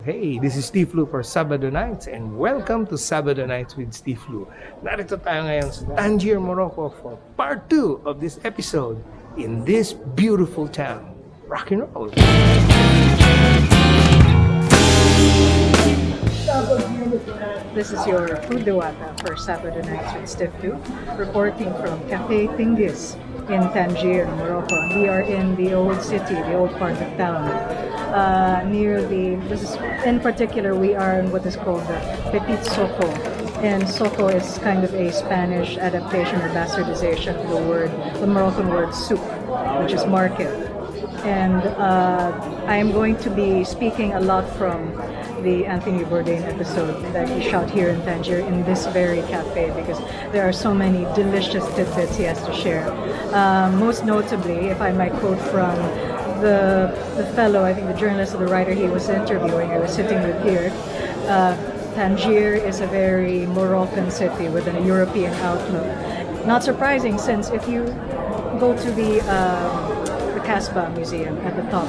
Hey, this is Steve Lu for Sabado Nights and welcome to Sabado Nights with Steve Lu. Narito tayo ngayon sa Tangier, Morocco for part 2 of this episode in this beautiful town. Rock and roll! This is your food diwata for Sabado Nights with Steve Lu, reporting from Cafe Tangiers in Tangier, Morocco. We are in the old city, the old part of town. In particular, we are in what is called the Petit Soco. And Soco is kind of a Spanish adaptation or bastardization of the Moroccan word souk, which is market. And I am going to be speaking a lot from the Anthony Bourdain episode that he shot here in Tangier in this very cafe, because there are so many delicious tidbits he has to share. Most notably, if I might quote from the fellow, I think the journalist or the writer he was interviewing, I was sitting with here, Tangier is a very Moroccan city with a European outlook. Not surprising, since if you go to the Casbah Museum at the top,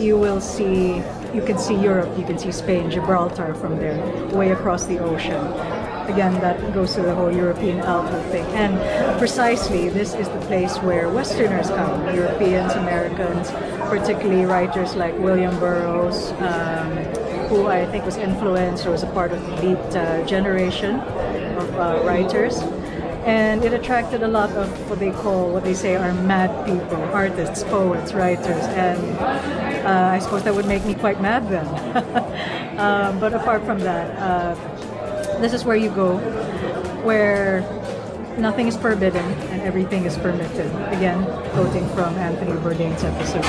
you can see Europe, you can see Spain, Gibraltar from there, way across the ocean. Again, that goes to the whole European outlook thing. And precisely, this is the place where Westerners come, Europeans, Americans, particularly writers like William Burroughs, who I think was influenced or was a part of the Beat generation of writers. And it attracted a lot of what they say are mad people, artists, poets, writers, and I suppose that would make me quite mad then. But apart from that, this is where you go, where nothing is forbidden and everything is permitted. Again, quoting from Anthony Bourdain's episode.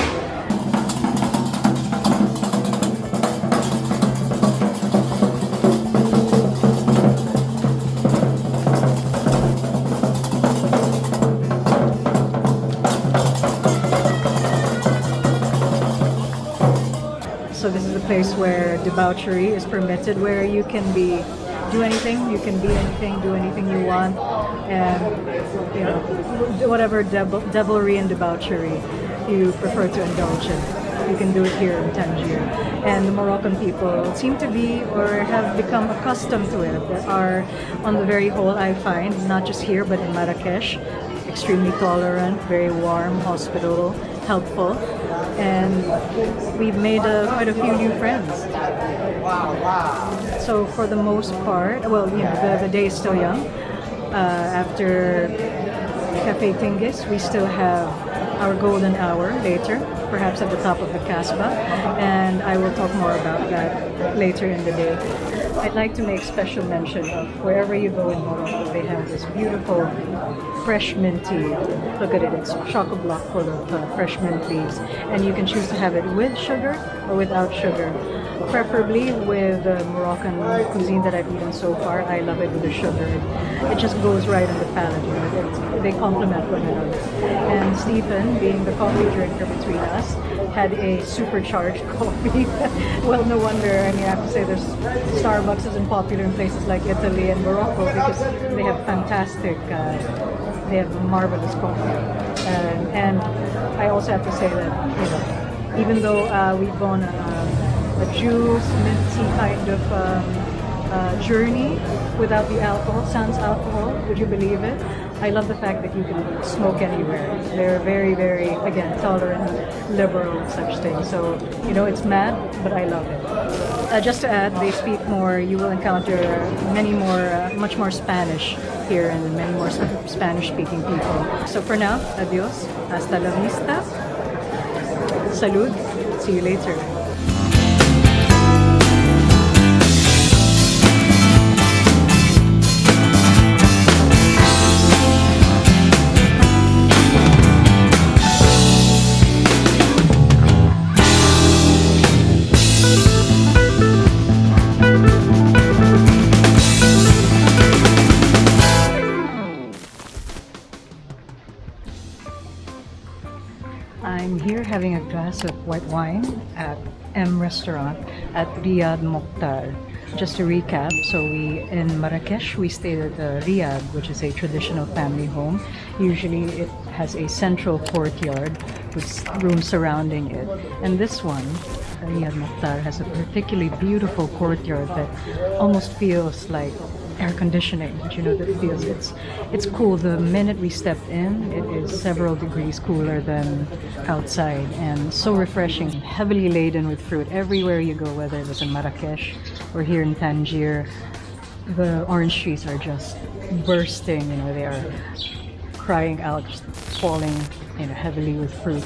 So this is a place where debauchery is permitted, where you can do anything, you can be anything, do anything you want, and whatever devilry and debauchery you prefer to indulge in, you can do it here in Tangier. And the Moroccan people seem to be or have become accustomed to it. They are, on the very whole, I find, not just here but in Marrakesh, extremely tolerant, very warm, hospitable, helpful, and we've made quite a few new friends. So for the most part, the day is still young. After Cafe Tangiers, we still have our golden hour later, perhaps at the top of the Casbah, and I will talk more about that later in the day. I'd like to make special mention of wherever you go in Morocco, they have this beautiful fresh mint tea. Look at it, it's chock-a-block full of fresh mint leaves, and you can choose to have it with sugar or without sugar. Preferably with the Moroccan cuisine that I've eaten so far, I love it with the sugar. It just goes right on the palate. They complement one another. And Stephen, being the coffee drinker between us, had a supercharged coffee. Well, no wonder. I mean, I have to say Starbucks isn't popular in places like Italy and Morocco, because they have they have marvelous coffee. And I also have to say that, even though we've gone a juice, mint tea kind of journey without the alcohol, sans alcohol, would you believe it? I love the fact that you can smoke anywhere. They're very, very, again, tolerant, liberal, such things. So, it's mad, but I love it. Just to add, they speak more, you will encounter much more Spanish here, and many more Spanish-speaking people. So for now, adios, hasta la vista, salud, see you later. I'm here having a glass of white wine at M Restaurant at Riyad Mokhtar. Just to recap, so in Marrakesh, we stayed at the Riyadh, which is a traditional family home. Usually it has a central courtyard with rooms surrounding it. And this one, Riyadh Mokhtar, has a particularly beautiful courtyard that almost feels like air conditioning, but that feels it's cool. The minute we stepped in, it is several degrees cooler than outside, and so refreshing. Heavily laden with fruit everywhere you go, whether it was in Marrakesh or here in Tangier. The orange trees are just bursting. They are crying out, just falling, heavily with fruit.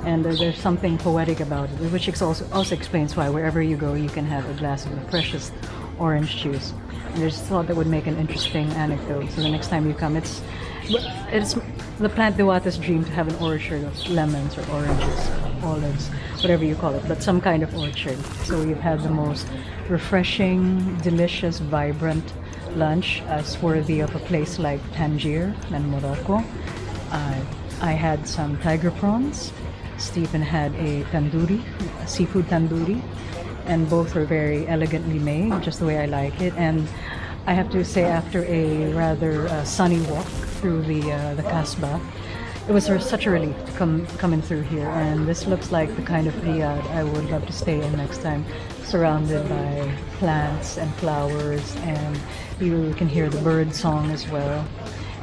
And there's something poetic about it, which also explains why wherever you go, you can have a glass of the freshest orange juice. And I just thought that would make an interesting anecdote. So the next time you come, it's the plant Diwata's dream to have an orchard of lemons or oranges, olives, whatever you call it, but some kind of orchard. So we've had the most refreshing, delicious, vibrant lunch as worthy of a place like Tangier and Morocco. I had some tiger prawns. Stephen had a seafood tandoori, and both were very elegantly made, just the way I like it. And I have to say, after a rather sunny walk through the Kasbah, it was such a relief to come in through here. And this looks like the kind of Riyadh I would love to stay in next time, surrounded by plants and flowers, and you can hear the bird song as well.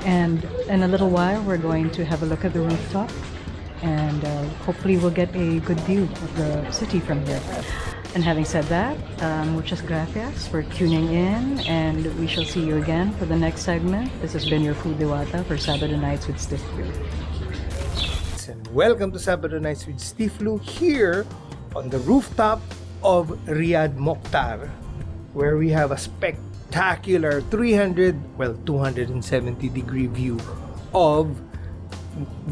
And in a little while, we're going to have a look at the rooftop, and hopefully we'll get a good view of the city from here. And having said that, muchas gracias for tuning in, and we shall see you again for the next segment. This has been your Food Diwata for Sabado Nights with Steve Flu. And welcome to Sabado Nights with Steve Flu here on the rooftop of Riyadh Mokhtar, where we have a spectacular 270-degree view of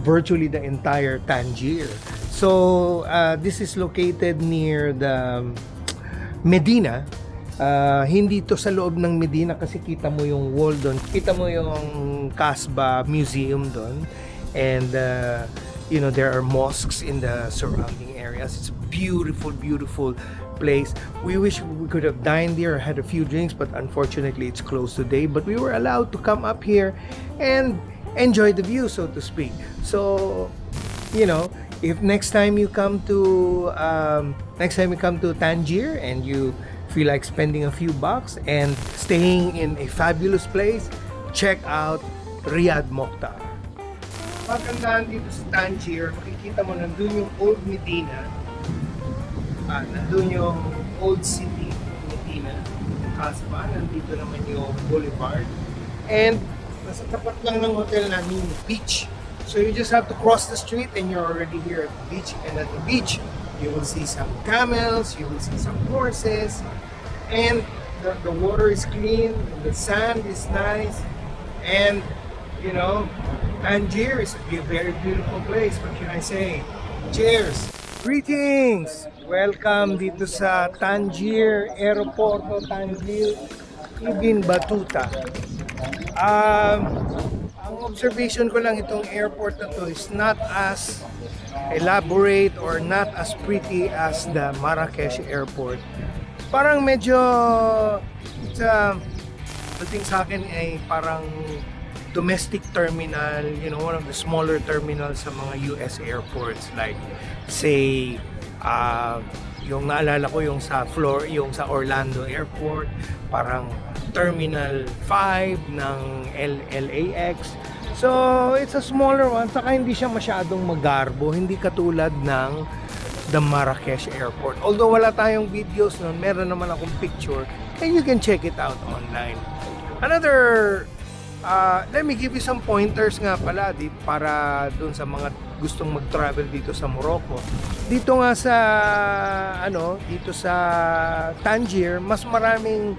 virtually the entire Tangier. So this is located near the Medina. Hindi to sa loob ng Medina kasi kita mo yung wall doon, kita mo yung Kasbah Museum doon, and there are mosques in the surrounding areas. It's a beautiful place. We wish we could have dined there or had a few drinks, but unfortunately it's closed today. But we were allowed to come up here and enjoy the view, so to speak. So if next time you come to Tangier and you feel like spending a few bucks and staying in a fabulous place, check out Riyadh Mokhtar. Pagkandaan dito sa Tangier, makikita mo nandun yung Old Medina, nandun yung Old City Medina, Kasbah, nandito naman yung Boulevard, and nasa tapat lang ng hotel namin yung beach. So you just have to cross the street and you're already here at the beach. And at the beach, you will see some camels, you will see some horses, and the water is clean, the sand is nice, and Tangier is a very beautiful place. What can I say? Cheers! Greetings! Welcome dito sa Tangier Aeroporto, Tangier Ibn Battuta. Ang observation ko lang, itong airport na to is not as elaborate or not as pretty as the Marrakesh airport. Parang medyo dating sa akin ay parang domestic terminal, one of the smaller terminals sa mga US airports, like say yung naalala ko yung sa Orlando Airport, parang Terminal 5 ng LAX. So, it's a smaller one. Saka hindi siya masyadong magarbo. Hindi katulad ng the Marrakesh Airport. Although wala tayong videos nun, meron naman akong picture, and you can check it out online. Another, let me give you some pointers nga pala para dun sa mga gustong mag-travel dito sa Morocco. Dito nga dito sa Tangier, mas maraming,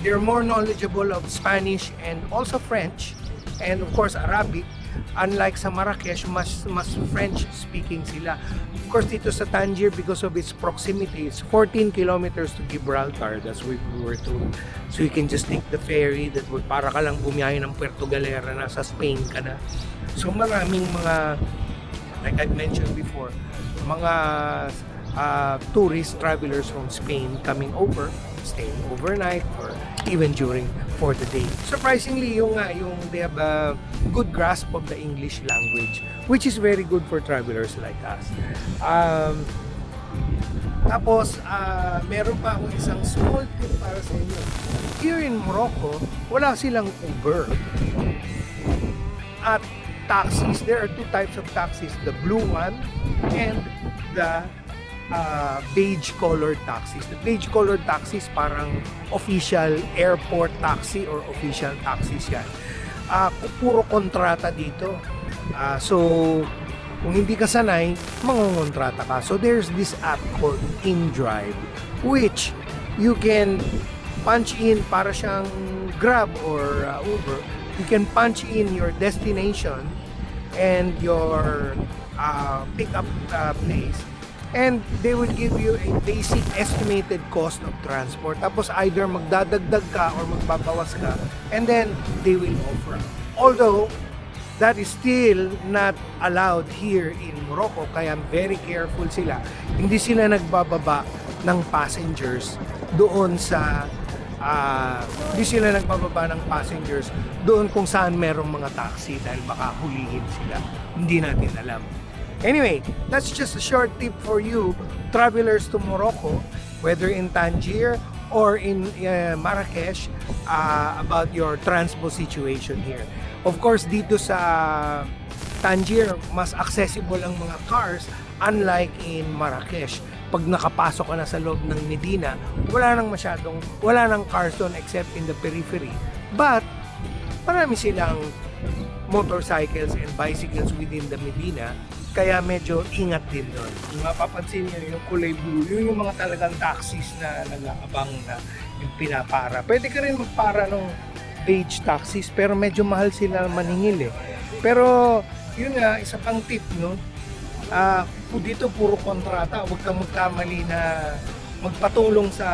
they're more knowledgeable of Spanish and also French, and of course Arabic. Unlike sa Marrakesh, mas French speaking sila. Of course dito sa Tangier, because of its proximity, it's 14 kilometers to Gibraltar. That's what we were told. So you can just take the ferry that would para ka lang bumiyahe ng Puerto Galera, nasa Spain ka na. So maraming mga, like I mentioned before, mga tourist travelers from Spain coming over staying overnight or even for the day. Surprisingly, yung they have a good grasp of the English language, which is very good for travelers like us. Tapos, meron pa akong isang small tip para sa inyo. Here in Morocco, wala silang Uber. At taxis, there are two types of taxis, the blue one and the beige-colored taxis. The beige-colored taxis parang official airport taxi or official taxis yan. Puro kontrata dito. So, kung hindi ka sanay, mangongontrata ka. So there's this app called InDrive, which you can punch in para siyang Grab or Uber. You can punch in your destination and your pickup place, and they will give you a basic estimated cost of transport. Tapos either magdadagdag ka or magbabawas ka, and then they will offer. Although that is still not allowed here in Morocco, kaya very careful sila. Hindi sila nagbababa ng passengers doon sa doon kung saan merong mga taxi dahil baka hulihin sila. Hindi natin alam. Anyway, that's just a short tip for you travelers to Morocco, whether in Tangier or in Marrakesh, about your transpo situation here. Of course, dito sa Tangier, mas accessible ang mga cars, unlike in Marrakesh. Pag nakapasok ka na sa loob ng Medina, wala nang cars doon except in the periphery. But, marami silang motorcycles and bicycles within the Medina, kaya medyo ingat din doon. Kung mapapansin nyo, yung kulay blue, yun yung mga talagang taxis na nag-aabang na yung pinapara. Pwede ka rin magpara ng beige taxis, pero medyo mahal sila maningil eh. Pero yun nga, isa pang tip, no? Dito puro kontrata, huwag kang magkamali na magpatulong sa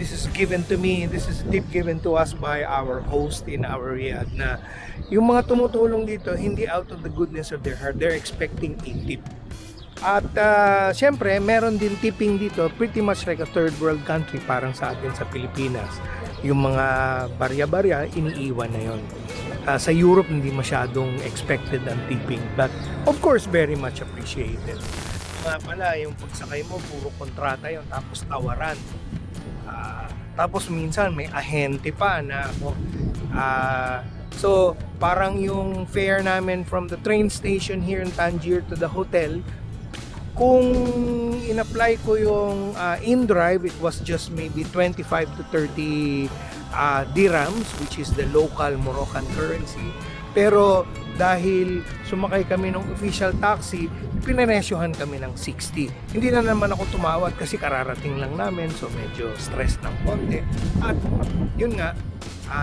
this is given to me, this is a tip given to us by our host in our Riyadh, na yung mga tumutulong dito, hindi out of the goodness of their heart, they're expecting a tip. At syempre, meron din tipping dito, pretty much like a third world country, parang sa atin sa Pilipinas. Yung mga barya-barya, iniiwan na yon. Sa Europe, hindi masyadong expected ang tipping, but of course, very much appreciated. Nga pala, yung pagsakay mo, puro kontrata yon, tapos tawaran. Tapos minsan, may ahente pa na so, parang yung fare namin from the train station here in Tangier to the hotel, kung in-apply ko yung InDrive, it was just maybe 25 to 30 dirhams, which is the local Moroccan currency. Pero dahil sumakay kami ng official taxi, pinaresyohan kami ng 60. Hindi na naman ako tumawad kasi kararating lang namin, so medyo stress ng konti. At yun nga,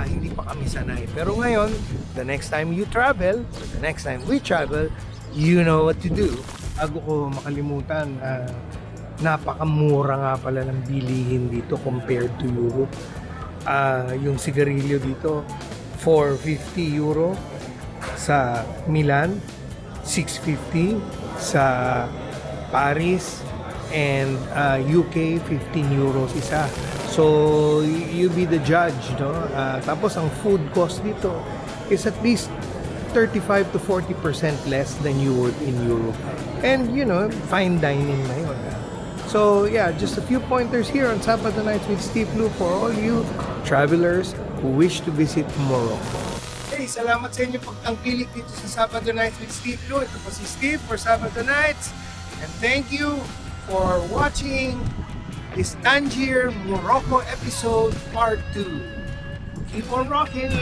hindi pa kami sanay. Pero ngayon, the next time you travel, or the next time we travel, you know what to do. Bago ko makalimutan, napakamura nga pala ng bilihin dito compared to Europe. Yung sigarilyo dito, 450 euro sa Milan, 650 sa Paris, and UK, 15 euros isa. So, you be the judge, no? Tapos, ang food cost dito is at least 35 to 40% less than you would in Europe. And, you know, fine dining na yun. So, yeah, just a few pointers here on Sabado Nights with Steve Lu for all you travelers who wish to visit Morocco. Hey, salamat sa inyo pagtangkilik dito sa Sabado Nights with Steve Lu. Ito po si Steve for Sabado Nights. And thank you for watching this Tangier Morocco episode part 2. Keep on rocking!